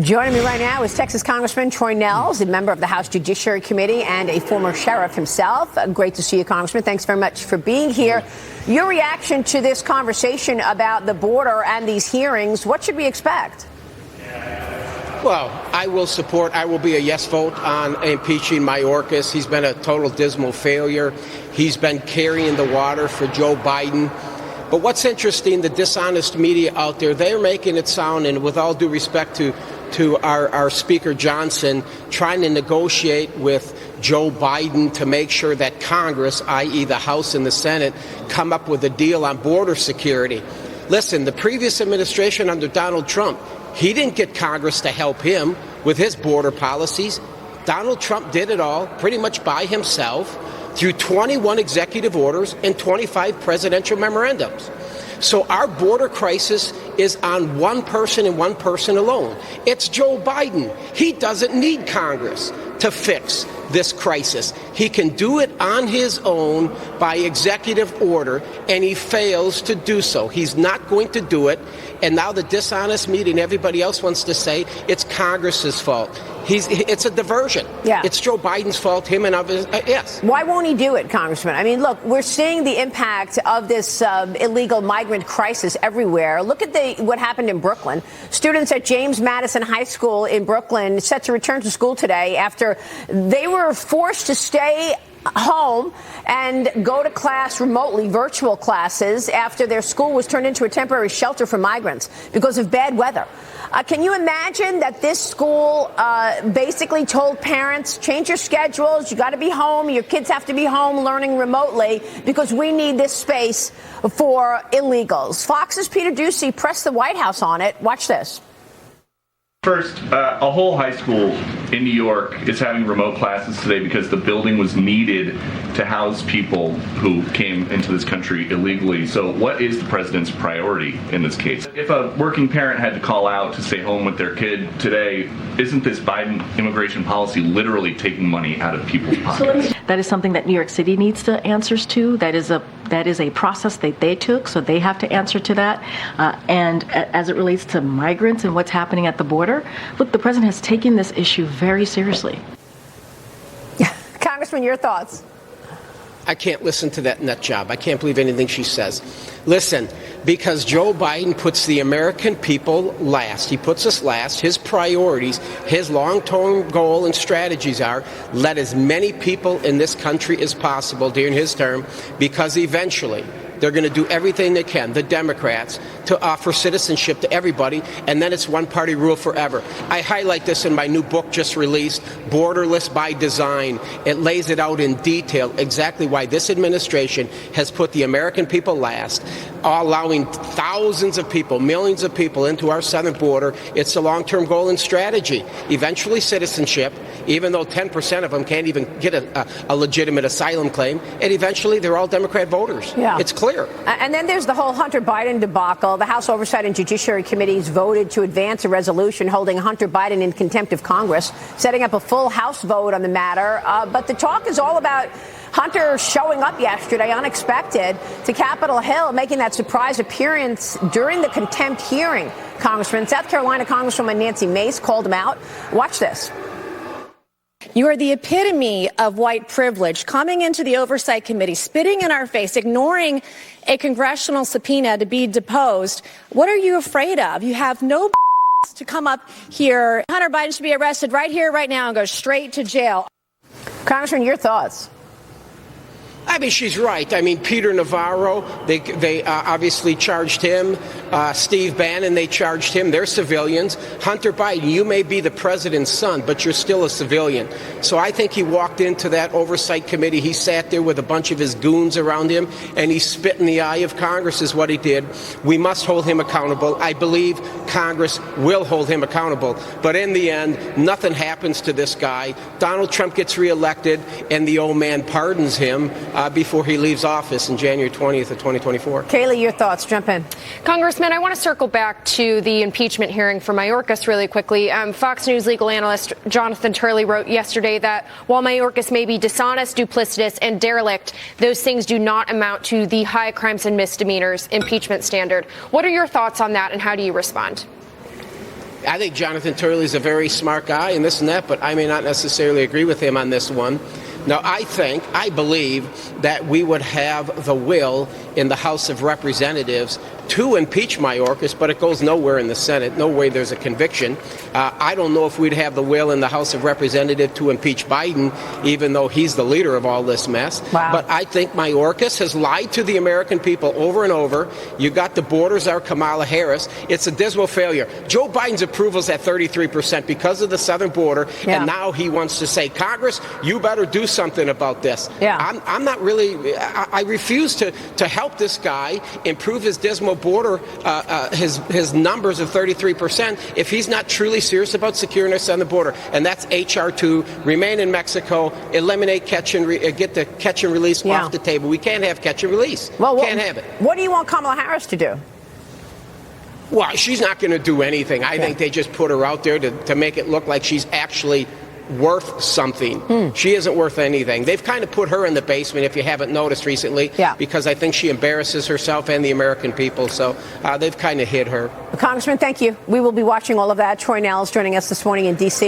Joining me right now is Texas Congressman Troy Nehls, a member of the House Judiciary Committee and a former sheriff himself. Great to see you, Congressman. Thanks very much for being here. Your reaction to this conversation about the border and these hearings, what should we expect? Well, I will be a yes vote on impeaching Mayorkas. He's been a total dismal failure. He's been carrying the water for Joe Biden. But what's interesting, the dishonest media out there, they're making it sound, and with all due respect to our Speaker Johnson, trying to negotiate with Joe Biden to make sure that Congress, i.e. the House and the Senate, come up with a deal on border security. Listen, the previous administration under Donald Trump, he didn't get Congress to help him with his border policies. Donald Trump did it all pretty much by himself through 21 executive orders and 25 presidential memorandums. So our border crisis is on one person and one person alone. It's Joe Biden. He doesn't need Congress to fix this crisis. He can do it on his own by executive order, and he fails to do so. He's not going to do it. And now the dishonest media and everybody else wants to say it's Congress's fault. It's a diversion. Yeah. It's Joe Biden's fault, him and others. Yes. Why won't he do it, Congressman? I mean, look, we're seeing the impact of this illegal migrant crisis everywhere. Look at what happened in Brooklyn. Students at James Madison High School in Brooklyn set to return to school today after they were forced to stay home and go to class remotely, virtual classes, after their school was turned into a temporary shelter for migrants because of bad weather. Can you imagine that this school basically told parents, change your schedules, you got to be home, your kids have to be home learning remotely because we need this space for illegals? Fox's Peter Doocy pressed the White House on it. Watch this. First, a whole high school in New York is having remote classes today because the building was needed to house people who came into this country illegally. So what is the president's priority in this case? If a working parent had to call out to stay home with their kid today, isn't this Biden immigration policy literally taking money out of people's pockets? That is something that New York City needs to answers to. That is a process that they took, so they have to answer to that. And as it relates to migrants and what's happening at the border, look, the president has taken this issue very seriously. Yeah. Congressman, your thoughts? I can't listen to that nut job. I can't believe anything she says. Listen, because Joe Biden puts the American people last. He puts us last. His priorities, his long-term goal and strategies are let as many people in this country as possible during his term, because eventually they're going to do everything they can, the Democrats, to offer citizenship to everybody, and then it's one-party rule forever. I highlight this in my new book just released, Borderless by Design. It lays it out in detail exactly why this administration has put the American people last, allowing thousands of people, millions of people into our southern border. It's a long-term goal and strategy. Eventually citizenship, even though 10% of them can't even get a legitimate asylum claim, and eventually they're all Democrat voters. Yeah. It's clear. And then there's the whole Hunter Biden debacle. The House Oversight and Judiciary Committees voted to advance a resolution holding Hunter Biden in contempt of Congress, setting up a full House vote on the matter. But the talk is all about Hunter showing up yesterday, unexpected, to Capitol Hill, making that surprise appearance during the contempt hearing. Congressman, South Carolina Congresswoman Nancy Mace called him out. Watch this. You are the epitome of white privilege, coming into the Oversight Committee, spitting in our face, ignoring a congressional subpoena to be deposed. What are you afraid of? You have no to come up here. Hunter Biden should be arrested right here, right now, and go straight to jail. Congressman, your thoughts? I mean, she's right. I mean, Peter Navarro, they obviously charged him. Steve Bannon, they charged him. They're civilians. Hunter Biden, you may be the president's son, but you're still a civilian. So I think he walked into that oversight committee. He sat there with a bunch of his goons around him, and he spit in the eye of Congress is what he did. We must hold him accountable. I believe Congress will hold him accountable. But in the end, nothing happens to this guy. Donald Trump gets reelected, and the old man pardons him before he leaves office in January 20th of 2024. Kaylee, your thoughts. Jump in. Congressman, I want to circle back to the impeachment hearing for Mayorkas really quickly. Fox News legal analyst Jonathan Turley wrote yesterday that while Mayorkas may be dishonest, duplicitous, and derelict, those things do not amount to the high crimes and misdemeanors impeachment standard. What are your thoughts on that, and how do you respond? I think Jonathan Turley's a very smart guy and this and that, but I may not necessarily agree with him on this one. Now, I believe that we would have the will in the House of Representatives to impeach Mayorkas, but it goes nowhere in the Senate. No way there's a conviction. I don't know if we'd have the will in the House of Representatives to impeach Biden, even though he's the leader of all this mess. Wow. But I think Mayorkas has lied to the American people over and over. You got the borders are Kamala Harris. It's a dismal failure. Joe Biden's approval's at 33% because of the southern border, and now he wants to say, Congress, you better do something about this. Yeah. I'm not really, I refuse to help this guy improve his dismal border, his numbers of 33%, if he's not truly serious about securing our southern border. And that's H.R. 2, remain in Mexico, eliminate get the catch and release off the table. We can't have catch and release. Well, can't have it. What do you want Kamala Harris to do? Well, she's not going to do anything. I think they just put her out there to make it look like she's actually worth something. She isn't worth anything. They've kind of put her in the basement, if you haven't noticed recently, because I think she embarrasses herself and the American people. So they've kind of hid her. Congressman, thank you. We will be watching all of that. Troy Nehls joining us this morning in D.C.